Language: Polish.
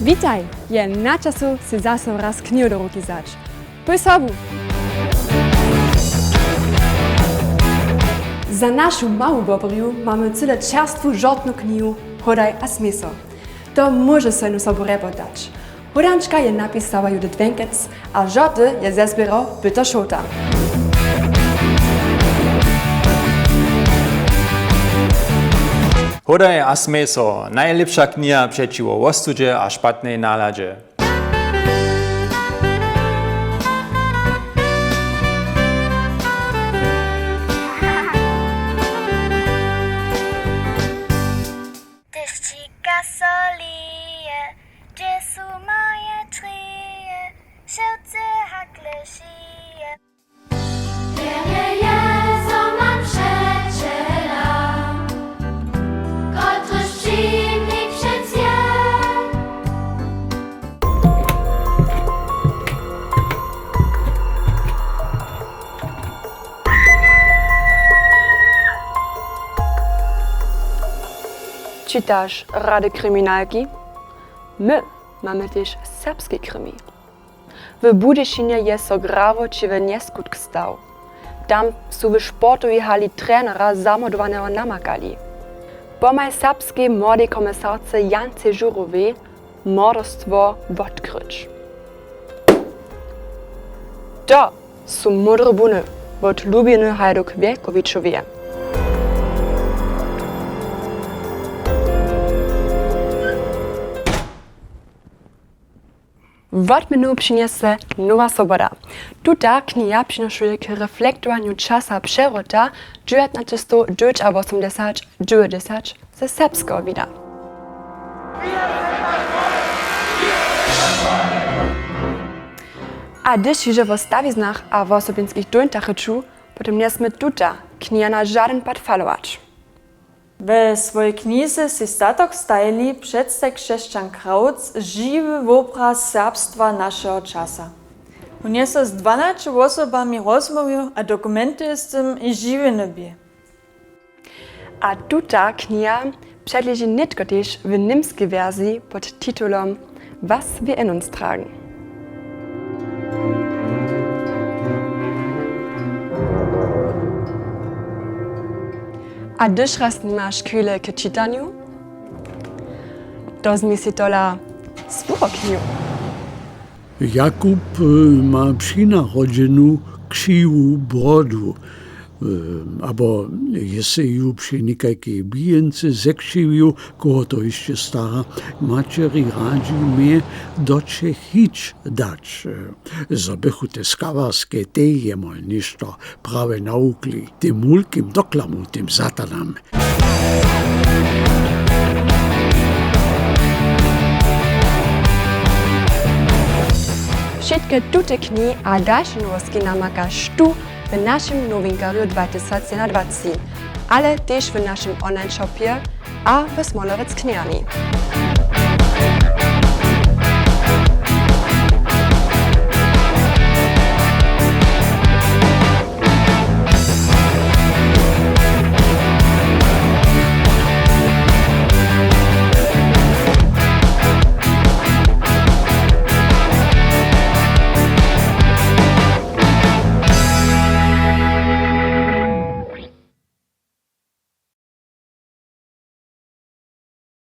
Witaj, je na czasu si zase raz knihu do ruky zać. Poj sobu! Za našu mału bobriu mamy cyle czerstwu żotnu knihu Hodaj a smiso. To może sobie sobu repotać. Hodančka je napisała Judith Wenkec, a žoty je zezbierał Peter Schota. Hodaj a smeso, najlepsza kniha przeciwko ostudzie a szpatnej naladzie. Deszcika solije, gdzie są moje tryje, serce hakle szyje. Wiele Jezu mam przyjaciela, któryś przyjemny przed je. Czytasz rady kryminalki? My mamy też serbski krymi. W Budyszynie jest so grawo ciwy nieskutk stał. Tam są w sportowej hali trenera zamordowanego namakali. Pomaj serbskiej młodej komisarce Jance Żurowej morderstwo odkryć. To są mądre buny od Lubiny Hajduk-Wielkowiczowej. Wot minut przyniesie nowa soboda. Tuta kniha przynoszuje k reflektowaniu czasa przerota 1980 ze serbskiego wida. A gdyż już w stawiznach a w osobinskich dońtach ryczu, potem nie sme tuta kniha na żaden pad falować. We swojej knize si statok stajli przedstaj chrześcijan Krauc żywy obraz serbstwa naszego czasa. On jest z 12 osobami rozmawiał, a dokumenty z tym i żywy nabie. A tuta kniha przedleży nitko też w niemskiej wersji pod tytułem Was wir in uns tragen. A gdyż raz nie masz chwilę k czytaniu, to zmiesi tola swoją knihu. Jakub ma przynarodzenu křivu brodu, abo jestli ju při nikajké bíjence zekřivju, koho to ještě stará, mačeri rádi mě do Čechič dać. Zabychu te skavarské tejemo, než to právě naukli, tym mulkim doklamu, tym satanam. Všetky tute knihy a dalsze nowosti namakaš tu w naszym nowinkarju 2021, ale też w naszym online shopie a w Smolerec knihami.